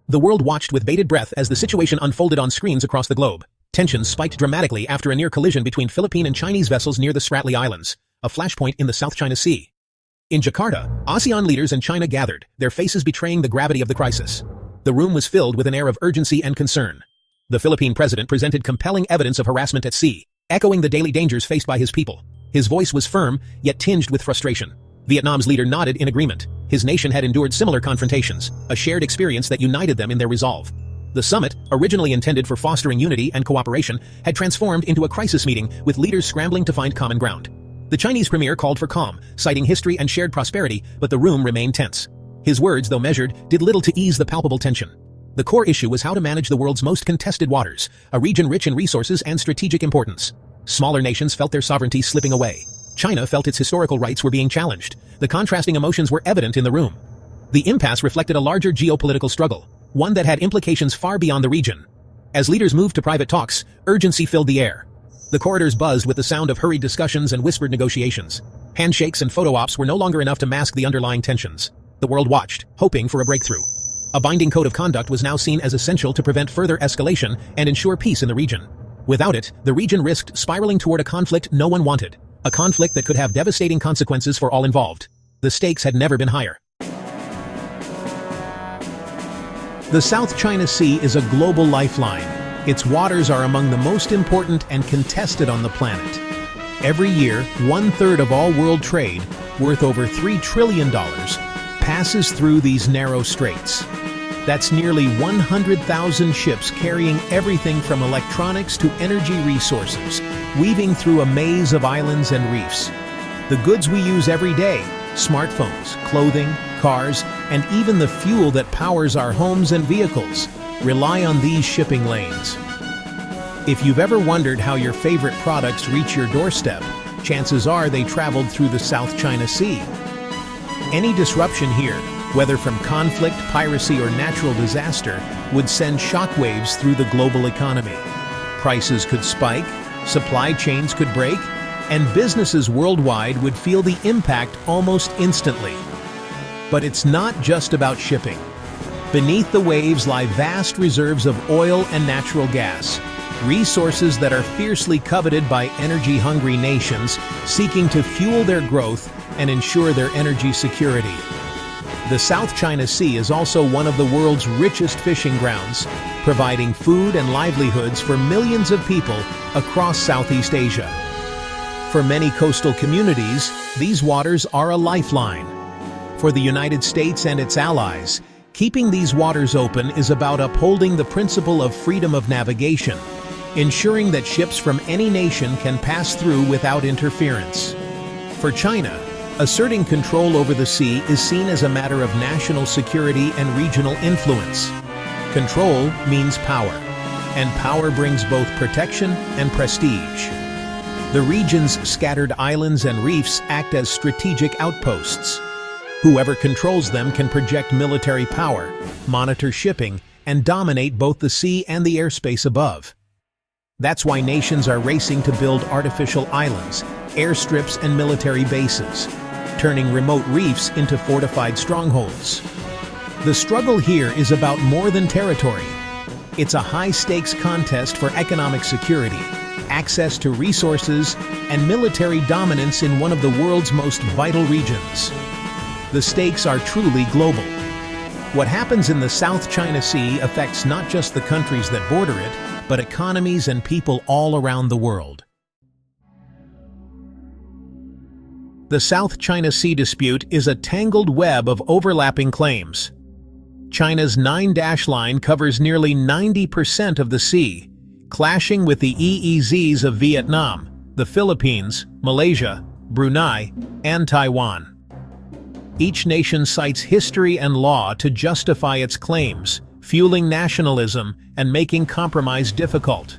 The world watched with bated breath as the situation unfolded on screens across the globe. Tensions spiked dramatically after a near collision between Philippine and Chinese vessels near the Spratly Islands, a flashpoint in the South China Sea. In Jakarta, ASEAN leaders and China gathered, their faces betraying the gravity of the crisis. The room was filled with an air of urgency and concern. The Philippine president presented compelling evidence of harassment at sea, echoing the daily dangers faced by his people. His voice was firm, yet tinged with frustration. Vietnam's leader nodded in agreement. His nation had endured similar confrontations, a shared experience that united them in their resolve. The summit, originally intended for fostering unity and cooperation, had transformed into a crisis meeting with leaders scrambling to find common ground. The Chinese premier called for calm, citing history and shared prosperity, but the room remained tense. His words, though measured, did little to ease the palpable tension. The core issue was how to manage the world's most contested waters, a region rich in resources and strategic importance. Smaller nations felt their sovereignty slipping away. China felt its historical rights were being challenged. The contrasting emotions were evident in the room. The impasse reflected a larger geopolitical struggle, one that had implications far beyond the region. As leaders moved to private talks, urgency filled the air. The corridors buzzed with the sound of hurried discussions and whispered negotiations. Handshakes and photo ops were no longer enough to mask the underlying tensions. The world watched, hoping for a breakthrough. A binding code of conduct was now seen as essential to prevent further escalation and ensure peace in the region. Without it, the region risked spiraling toward a conflict no one wanted. A conflict that could have devastating consequences for all involved. The stakes had never been higher. The South China Sea is a global lifeline. Its waters are among the most important and contested on the planet. Every year, 1/3 of all world trade, worth over $3 trillion, passes through these narrow straits. That's nearly 100,000 ships carrying everything from electronics to energy resources, weaving through a maze of islands and reefs. The goods we use every day, smartphones, clothing, cars, and even the fuel that powers our homes and vehicles, rely on these shipping lanes. If you've ever wondered how your favorite products reach your doorstep, chances are they traveled through the South China Sea. Any disruption here, whether from conflict, piracy, or natural disaster, would send shockwaves through the global economy. Prices could spike, supply chains could break, and businesses worldwide would feel the impact almost instantly. But it's not just about shipping. Beneath the waves lie vast reserves of oil and natural gas, resources that are fiercely coveted by energy-hungry nations seeking to fuel their growth and ensure their energy security. The South China Sea is also one of the world's richest fishing grounds, providing food and livelihoods for millions of people across Southeast Asia. For many coastal communities, these waters are a lifeline. For the United States and its allies, keeping these waters open is about upholding the principle of freedom of navigation, ensuring that ships from any nation can pass through without interference. For China, asserting control over the sea is seen as a matter of national security and regional influence. Control means power, and power brings both protection and prestige. The region's scattered islands and reefs act as strategic outposts. Whoever controls them can project military power, monitor shipping, and dominate both the sea and the airspace above. That's why nations are racing to build artificial islands, airstrips, and military bases, turning remote reefs into fortified strongholds. The struggle here is about more than territory. It's a high-stakes contest for economic security, access to resources, and military dominance in one of the world's most vital regions. The stakes are truly global. What happens in the South China Sea affects not just the countries that border it, but economies and people all around the world. The South China Sea dispute is a tangled web of overlapping claims. China's 9-dash line covers nearly 90% of the sea, clashing with the EEZs of Vietnam, the Philippines, Malaysia, Brunei, and Taiwan. Each nation cites history and law to justify its claims, fueling nationalism and making compromise difficult.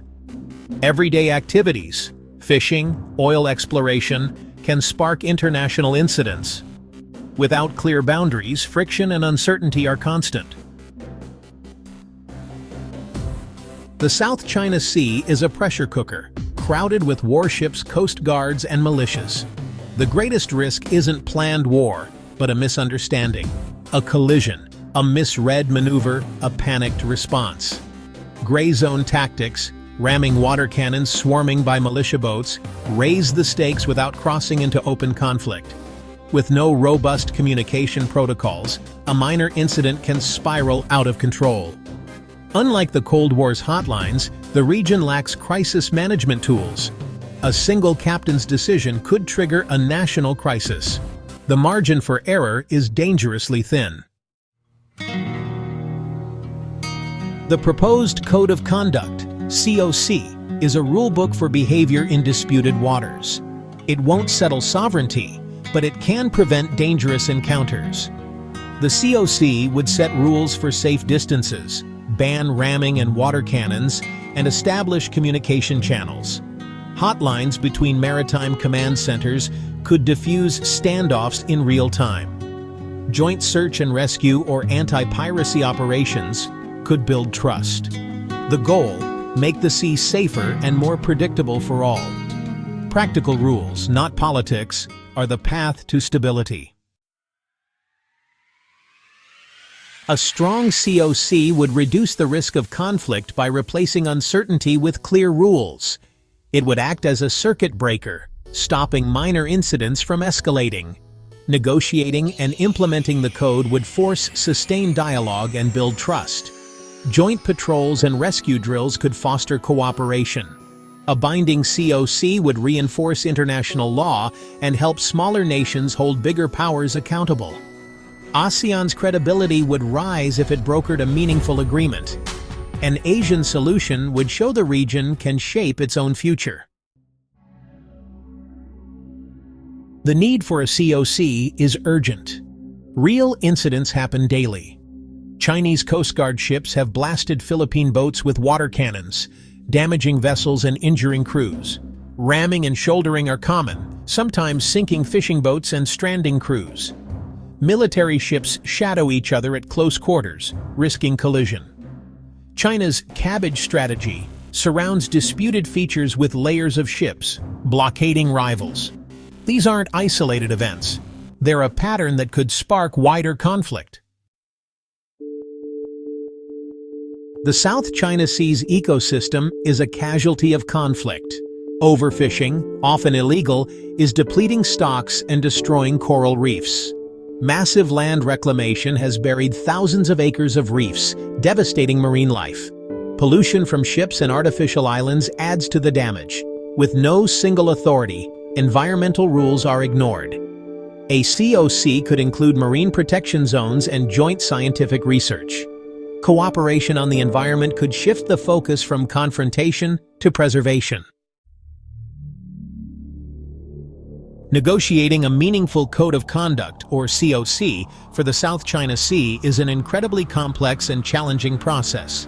Everyday activities, fishing, oil exploration, can spark international incidents. Without clear boundaries, friction and uncertainty are constant. The South China Sea is a pressure cooker, crowded with warships, coast guards, and militias. The greatest risk isn't planned war, but a misunderstanding, a collision, A misread maneuver, a panicked response. Gray zone tactics, ramming water cannons swarming by militia boats, raise the stakes without crossing into open conflict. With no robust communication protocols, a minor incident can spiral out of control. Unlike the Cold War's hotlines, the region lacks crisis management tools. A single captain's decision could trigger a national crisis. The margin for error is dangerously thin. The proposed Code of Conduct, COC, is a rulebook for behavior in disputed waters. It won't settle sovereignty, but it can prevent dangerous encounters. The COC would set rules for safe distances, ban ramming and water cannons, and establish communication channels. Hotlines between maritime command centers could diffuse standoffs in real time. Joint search and rescue or anti-piracy operations could build trust. The goal: make the sea safer and more predictable for all. Practical rules, not politics, are the path to stability. A strong COC would reduce the risk of conflict by replacing uncertainty with clear rules. It would act as a circuit breaker, stopping minor incidents from escalating. Negotiating and implementing the code would force sustained dialogue and build trust. Joint patrols and rescue drills could foster cooperation. A binding COC would reinforce international law and help smaller nations hold bigger powers accountable. ASEAN's credibility would rise if it brokered a meaningful agreement. An Asian solution would show the region can shape its own future. The need for a COC is urgent. Real incidents happen daily. Chinese Coast Guard ships have blasted Philippine boats with water cannons, damaging vessels and injuring crews. Ramming and shouldering are common, sometimes sinking fishing boats and stranding crews. Military ships shadow each other at close quarters, risking collision. China's cabbage strategy surrounds disputed features with layers of ships, blockading rivals. These aren't isolated events. They're a pattern that could spark wider conflict. The South China Sea's ecosystem is a casualty of conflict. Overfishing, often illegal, is depleting stocks and destroying coral reefs. Massive land reclamation has buried thousands of acres of reefs, devastating marine life. Pollution from ships and artificial islands adds to the damage. With no single authority, environmental rules are ignored. A COC could include marine protection zones and joint scientific research. Cooperation on the environment could shift the focus from confrontation to preservation. Negotiating a meaningful Code of Conduct, or COC, for the South China Sea is an incredibly complex and challenging process,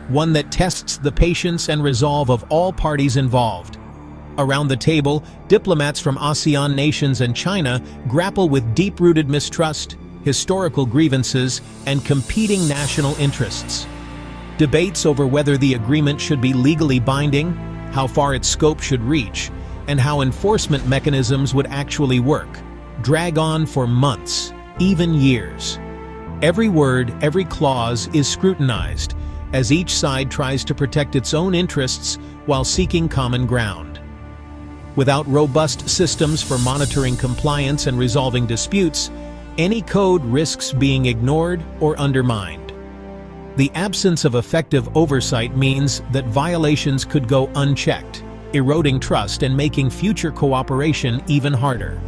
one that tests the patience and resolve of all parties involved. Around the table, diplomats from ASEAN nations and China grapple with deep-rooted mistrust, historical grievances, and competing national interests. Debates over whether the agreement should be legally binding, how far its scope should reach, and how enforcement mechanisms would actually work drag on for months, even years. Every word, every clause is scrutinized as each side tries to protect its own interests while seeking common ground. Without robust systems for monitoring compliance and resolving disputes, any code risks being ignored or undermined. The absence of effective oversight means that violations could go unchecked, eroding trust and making future cooperation even harder.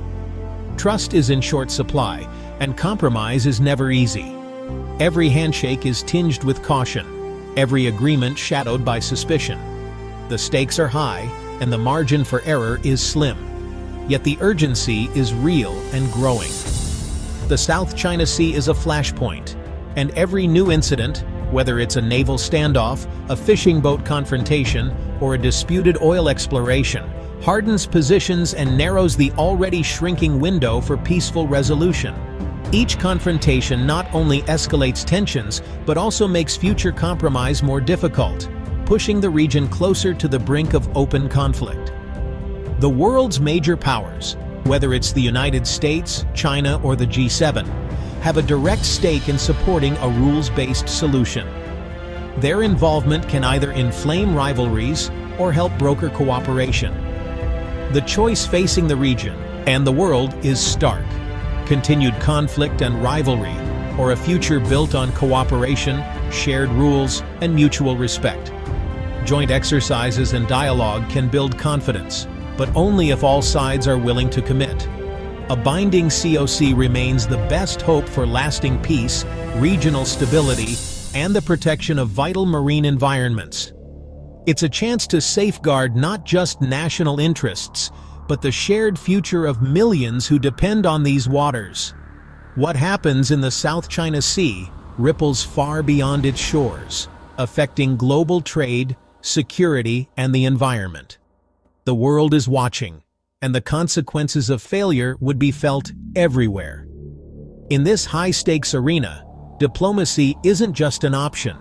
Trust is in short supply, and compromise is never easy. Every handshake is tinged with caution, every agreement shadowed by suspicion. The stakes are high, and the margin for error is slim. Yet the urgency is real and growing. The South China Sea is a flashpoint, and every new incident, whether it's a naval standoff, a fishing boat confrontation, or a disputed oil exploration, hardens positions and narrows the already shrinking window for peaceful resolution. Each confrontation not only escalates tensions, but also makes future compromise more difficult, pushing the region closer to the brink of open conflict. The world's major powers, whether it's the United States, China, or the G7, have a direct stake in supporting a rules-based solution. Their involvement can either inflame rivalries or help broker cooperation. The choice facing the region and the world is stark: continued conflict and rivalry, or a future built on cooperation, shared rules, and mutual respect. Joint exercises and dialogue can build confidence, but only if all sides are willing to commit. A binding COC remains the best hope for lasting peace, regional stability, and the protection of vital marine environments. It's a chance to safeguard not just national interests, but the shared future of millions who depend on these waters. What happens in the South China Sea ripples far beyond its shores, affecting global trade, security, and the environment. The world is watching, and the consequences of failure would be felt everywhere. In this high-stakes arena, diplomacy isn't just an option.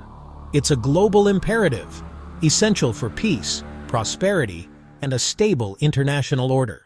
It's a global imperative, essential for peace, prosperity, and a stable international order.